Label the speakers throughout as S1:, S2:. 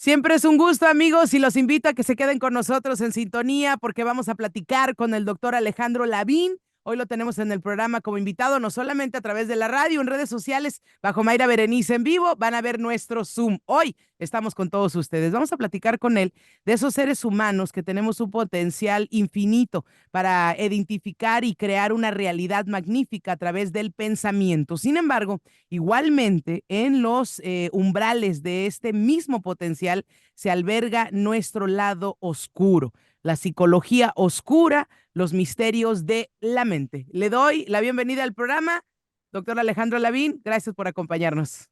S1: Siempre es un gusto, amigos, y los invito a que se queden con nosotros en sintonía porque vamos a platicar con el doctor Alejandro Lavín. Hoy lo tenemos en el programa como invitado, no solamente a través de la radio, en redes sociales, bajo Mayra Berenice en vivo, van a ver nuestro Zoom. Hoy estamos con todos ustedes. Vamos a platicar con él de esos seres humanos que tenemos un potencial infinito para identificar y crear una realidad magnífica a través del pensamiento. Sin embargo, igualmente, en los umbrales de este mismo potencial se alberga nuestro lado oscuro, la psicología oscura, los misterios de la mente. Le doy la bienvenida al programa, doctor Alejandro Lavín. Gracias por acompañarnos.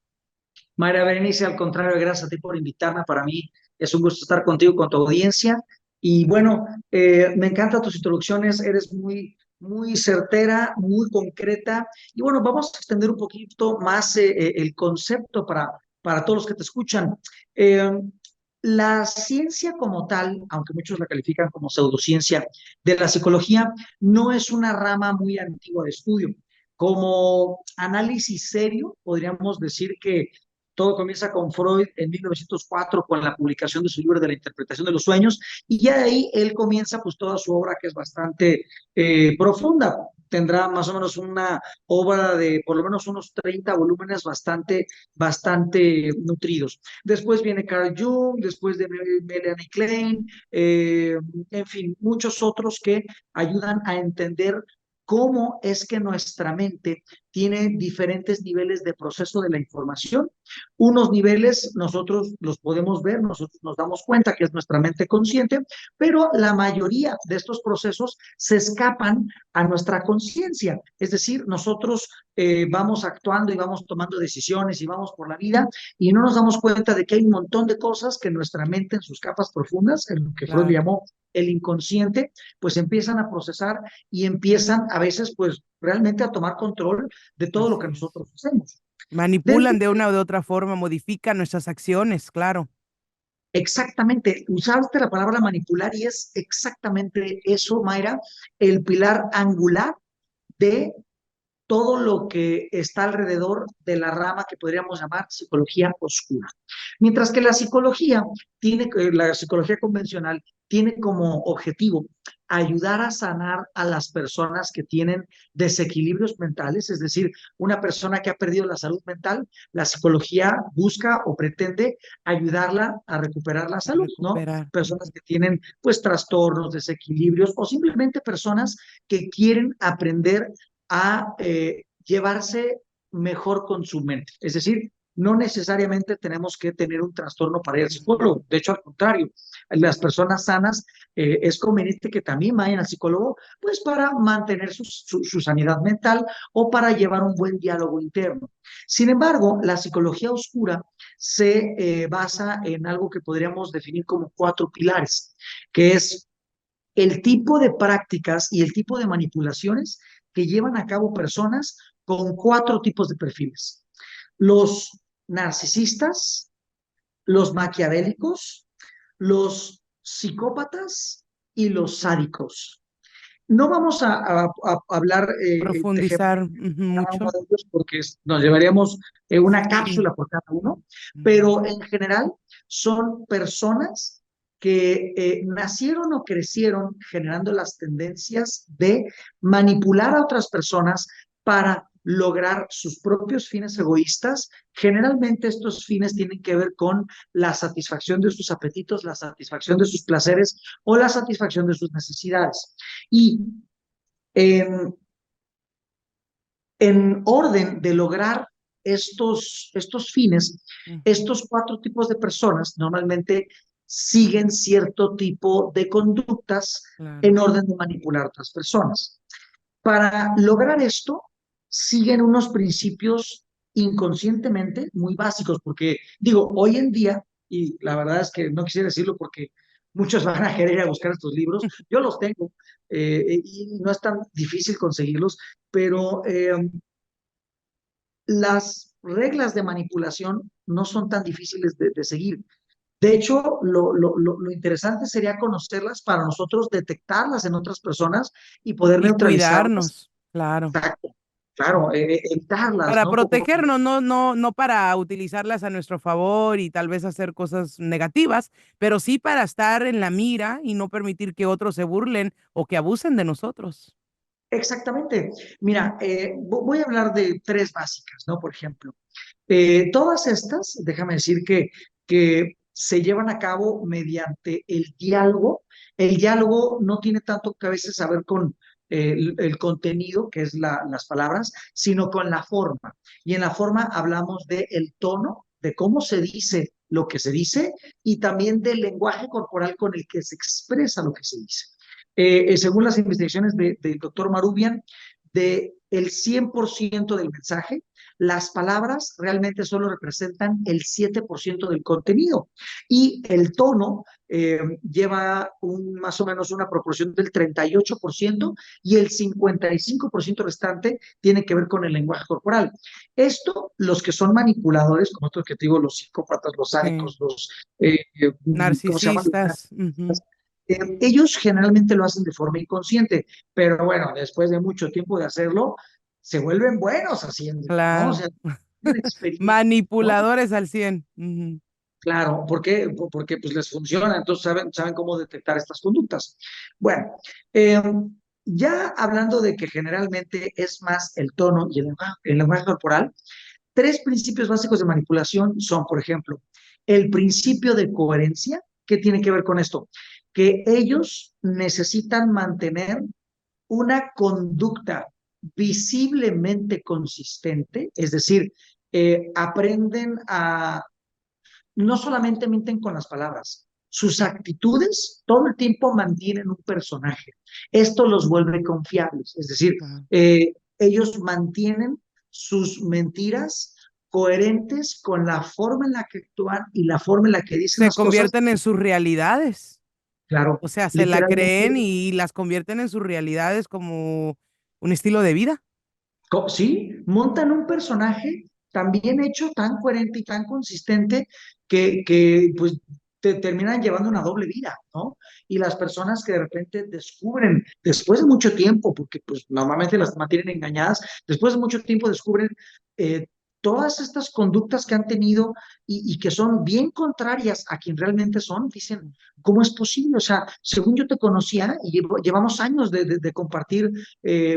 S2: Mayra Berenice, al contrario, gracias a ti por invitarme. Para mí es un gusto estar contigo, con tu audiencia. Y bueno, me encantan tus introducciones, eres muy certera, muy concreta. Y bueno, vamos a extender un poquito más el concepto para todos los que te escuchan. Eh, la ciencia como tal, aunque muchos la califican como pseudociencia de la psicología, no es una rama muy antigua de estudio. Como análisis serio, podríamos decir que todo comienza con Freud en 1904 con la publicación de su libro de la interpretación de los sueños y ya de ahí él comienza pues toda su obra que es bastante profunda. Tendrá más o menos una obra de por lo menos unos 30 volúmenes bastante nutridos. Después viene Carl Jung, después de Melanie Klein, en fin, muchos otros que ayudan a entender cómo es que nuestra mente tiene diferentes niveles de proceso de la información. Unos niveles nosotros los podemos ver, nosotros nos damos cuenta que es nuestra mente consciente, pero la mayoría de estos procesos se escapan a nuestra conciencia. Es decir, nosotros vamos actuando y vamos tomando decisiones y vamos por la vida y no nos damos cuenta de que hay un montón de cosas que nuestra mente en sus capas profundas, en lo que Freud
S1: Claro.
S2: llamó el inconsciente, pues empiezan a procesar y empiezan a veces pues realmente a tomar control de todo lo
S1: Así
S2: que
S1: es.
S2: nosotros hacemos.
S1: Manipulan
S2: Dentro,
S1: de una u de otra forma, modifican nuestras acciones, claro.
S2: exactamente, usaste la palabra manipular y es exactamente eso, Mayra, el pilar angular de todo lo que está alrededor de la rama que podríamos llamar psicología oscura. Mientras que la psicología convencional tiene como objetivo ayudar a sanar a las personas que tienen desequilibrios mentales, es decir, una persona que ha perdido la salud mental, la psicología busca o pretende ayudarla a recuperar la salud, ¿no?
S1: Recuperar.
S2: Personas que tienen pues trastornos, desequilibrios o simplemente personas que quieren aprender a llevarse mejor con su mente. Es decir, no necesariamente tenemos que tener un trastorno para ir al psicólogo. De hecho, al contrario, las personas sanas es conveniente que también vayan al psicólogo, pues para mantener su sanidad mental o para llevar un buen diálogo interno. Sin embargo, la psicología oscura se basa en algo que podríamos definir como cuatro pilares, que es el tipo de prácticas y el tipo de manipulaciones que llevan a cabo personas con cuatro tipos de perfiles. Los narcisistas, los maquiavélicos, los psicópatas y los sádicos. No vamos a hablar de ejemplos
S1: Profundizar
S2: de cada uno
S1: mucho.
S2: de ellos porque nos llevaríamos una
S1: Sí.
S2: cápsula por cada uno,
S1: Ujú.
S2: pero en general son personas que nacieron o crecieron generando las tendencias de manipular a otras personas para lograr sus propios fines egoístas. Generalmente estos fines tienen que ver con la satisfacción de sus apetitos, la satisfacción de sus placeres o la satisfacción de sus necesidades. Y en, en orden de lograr estos fines,
S1: Ujú.
S2: estos cuatro tipos de personas normalmente siguen cierto tipo de conductas
S1: Claro.
S2: en orden de manipular a otras personas. Para lograr esto, siguen unos principios inconscientemente muy básicos, porque digo, hoy en día, y la verdad es que no quisiera decirlo porque muchos van a querer ir a buscar estos libros, yo los tengo y no es tan difícil conseguirlos, pero las reglas de manipulación no son tan difíciles de seguir. De hecho, lo interesante sería conocerlas para nosotros detectarlas en otras personas y poder
S1: Y
S2: neutralizarlas.
S1: cuidarnos, claro.
S2: Exacto. claro, evitarlas,
S1: Para
S2: ¿no?
S1: protegernos, no para utilizarlas a nuestro favor y tal vez hacer cosas negativas, pero sí para estar en la mira y no permitir que otros se burlen o que abusen de nosotros.
S2: Exactamente. Mira, voy a hablar de tres básicas, ¿no? Por ejemplo, todas estas, déjame decir que se llevan a cabo mediante el diálogo. El diálogo no tiene tanto que a veces saber con el contenido, que es las palabras, sino con la forma. Y en la forma hablamos de el tono, de cómo se dice lo que se dice y también del lenguaje corporal con el que se expresa lo que se dice. Según las investigaciones del doctor Marubian, de el 100% del mensaje, las palabras realmente solo representan el 7% del contenido y el tono lleva más o menos una proporción del 38% y el 55% restante tiene que ver con el lenguaje corporal. Esto, los que son manipuladores, como estos que te digo, los psicópatas, los
S1: Sí.
S2: sádicos, eh, ¿cómo se llama?
S1: Narcisistas. Ujú.
S2: Ellos generalmente lo hacen de forma inconsciente, pero bueno, después de mucho tiempo de hacerlo, se vuelven buenos haciendo, ¿no? O
S1: Claro.
S2: sea, tienen experiencia, ¿no?
S1: Manipuladores al 100. Ujú.
S2: Claro, ¿por qué? Porque pues les funciona, entonces saben cómo detectar estas conductas. Bueno, eh, ya hablando de que generalmente es más el tono y el lenguaje corporal, tres principios básicos de manipulación son, por ejemplo, el principio de coherencia. ¿Qué tiene que ver con esto? Que ellos necesitan mantener una conducta visiblemente consistente, es decir, aprenden a, no solamente mienten con las palabras, sus actitudes todo el tiempo mantienen un personaje. Esto los vuelve confiables, es decir,
S1: Ajá.
S2: ellos mantienen sus mentiras coherentes con la forma en la que actúan y la forma en la que dicen
S1: Se
S2: las cosas.
S1: convierten en sus realidades.
S2: Claro,
S1: O sea, se la
S2: literalmente,
S1: creen y las convierten en sus realidades como un estilo de vida.
S2: sí, montan un personaje tan bien hecho, tan coherente y tan consistente que pues te terminan llevando una doble vida, ¿no? Y las personas que de repente descubren, después de mucho tiempo, porque pues normalmente las mantienen engañadas, después de mucho tiempo descubren eh, todas estas conductas que han tenido y que son bien contrarias a quien realmente son, dicen, ¿cómo es posible? O sea, según yo te conocía y llevamos años de compartir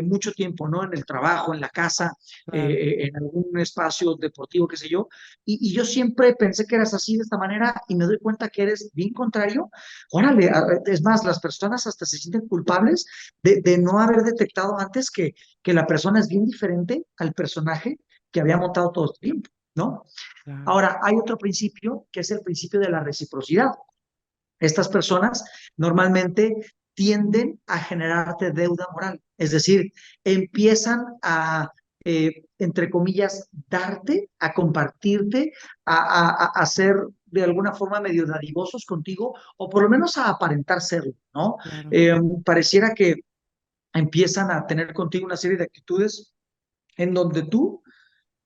S2: mucho tiempo, ¿no? En el trabajo, en la casa,
S1: Claro.
S2: en algún espacio deportivo, qué sé yo. Y yo siempre pensé que eras así de esta manera y me doy cuenta que eres bien contrario. Órale, es más, las personas hasta se sienten culpables de no haber detectado antes que la persona es bien diferente al personaje que había montado todo el tiempo, ¿no?
S1: Claro.
S2: Ahora, hay otro principio que es el principio de la reciprocidad. Estas personas normalmente tienden a generarte deuda moral, es decir, empiezan a, entre comillas, darte, a compartirte, a ser de alguna forma medio dadivosos contigo, o por lo menos a aparentar serlo, ¿no?
S1: Claro.
S2: Pareciera que empiezan a tener contigo una serie de actitudes en donde tú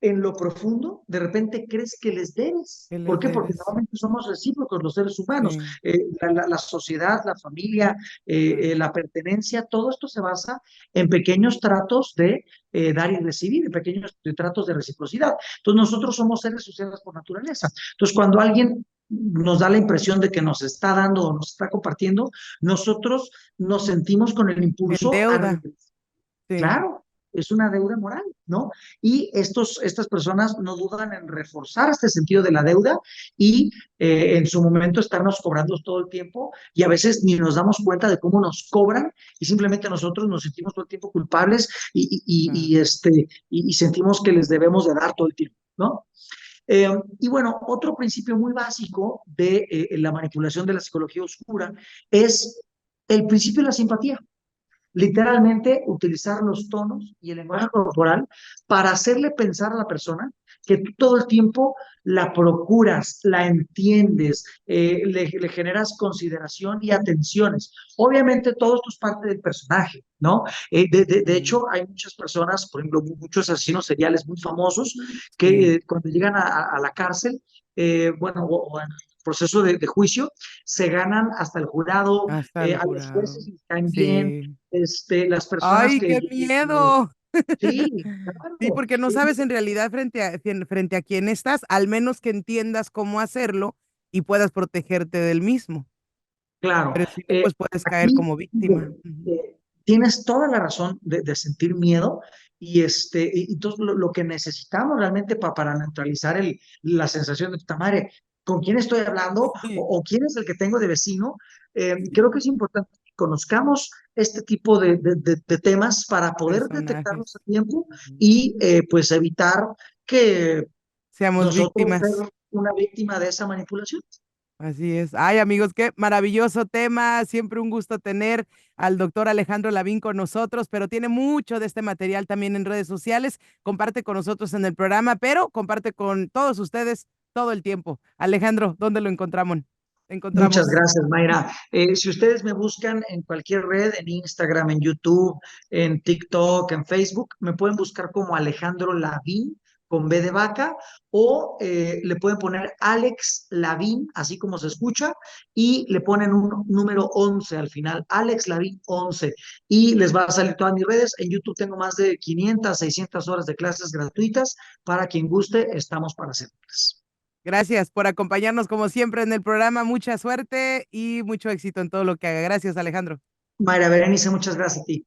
S2: en lo profundo, de repente crees que les debes.
S1: ¿Qué
S2: ¿Por
S1: les
S2: qué? Porque
S1: debes?
S2: normalmente somos recíprocos los seres humanos.
S1: Sí.
S2: La sociedad, la familia,
S1: Claro.
S2: la pertenencia, todo esto se basa en pequeños tratos de dar y recibir, en pequeños tratos de reciprocidad. Entonces nosotros somos seres sociales por naturaleza. Entonces cuando alguien nos da la impresión de que nos está dando o nos está compartiendo, nosotros nos sentimos con el
S1: En
S2: impulso a
S1: deuda.
S2: regresar.
S1: Sí.
S2: Claro, es una deuda moral, ¿no? Y estas personas no dudan en reforzar este sentido de la deuda y en su momento estarnos cobrando todo el tiempo y a veces ni nos damos cuenta de cómo nos cobran y simplemente nosotros nos sentimos todo el tiempo culpables
S1: Claro.
S2: y sentimos que les debemos de dar todo el tiempo, ¿no? Y bueno, otro principio muy básico de la manipulación de la psicología oscura es el principio de la simpatía. Literalmente utilizar los tonos y el lenguaje corporal para hacerle pensar a la persona que tú todo el tiempo la procuras, la entiendes, le generas consideración y atenciones. Obviamente todo esto es parte del personaje, ¿no? De
S1: Sí.
S2: hecho, hay muchas personas, por ejemplo, muchos asesinos seriales muy famosos que
S1: Sí.
S2: cuando llegan a la cárcel, bueno, o en proceso de juicio, se ganan hasta el jurado,
S1: Hasta el
S2: a los
S1: jurado.
S2: jueces les caen bien,
S1: Sí.
S2: las personas
S1: ¡Ay,
S2: que,
S1: qué miedo!
S2: Sí,
S1: Sí,
S2: claro.
S1: porque no sabes en realidad frente a quién estás, al menos que entiendas cómo hacerlo y puedas protegerte del mismo.
S2: Claro,
S1: Pero si no, pues puedes caer
S2: aquí
S1: como víctima. Ujú.
S2: tienes toda la razón de sentir miedo y entonces lo que necesitamos realmente para neutralizar la sensación de puta madre, ¿con quién estoy hablando
S1: Sí,
S2: o quién es el que tengo de vecino? Creo que es importante que conozcamos este tipo de temas para poder detectarlos
S1: personajes.
S2: a tiempo
S1: Ujú.
S2: y pues evitar que
S1: Seamos
S2: nosotros
S1: víctimas.
S2: ser una víctima de esa manipulación.
S1: Así es. Ay, amigos, qué maravilloso tema. Siempre un gusto tener al doctor Alejandro Lavín con nosotros, pero tiene mucho de este material también en redes sociales. Comparte con nosotros en el programa, pero comparte con todos ustedes todo el tiempo. Alejandro, ¿dónde lo encontramos?
S2: Muchas
S1: Encontramos.
S2: gracias, Mayra. Si ustedes me buscan en cualquier red, en Instagram, en YouTube, en TikTok, en Facebook, me pueden buscar como Alejandro Lavín con B de vaca o le pueden poner Alex Lavín, así como se escucha, y le ponen un número 11 al final, Alex Lavín 11, y les va a salir todas mis redes. En YouTube tengo más de 500, 600 horas de clases gratuitas. Para quien guste, estamos para servirles.
S1: Gracias por acompañarnos como siempre en el programa. Mucha suerte y mucho éxito en todo lo que haga. Gracias, Alejandro.
S2: Mayra Berenice, muchas gracias a ti.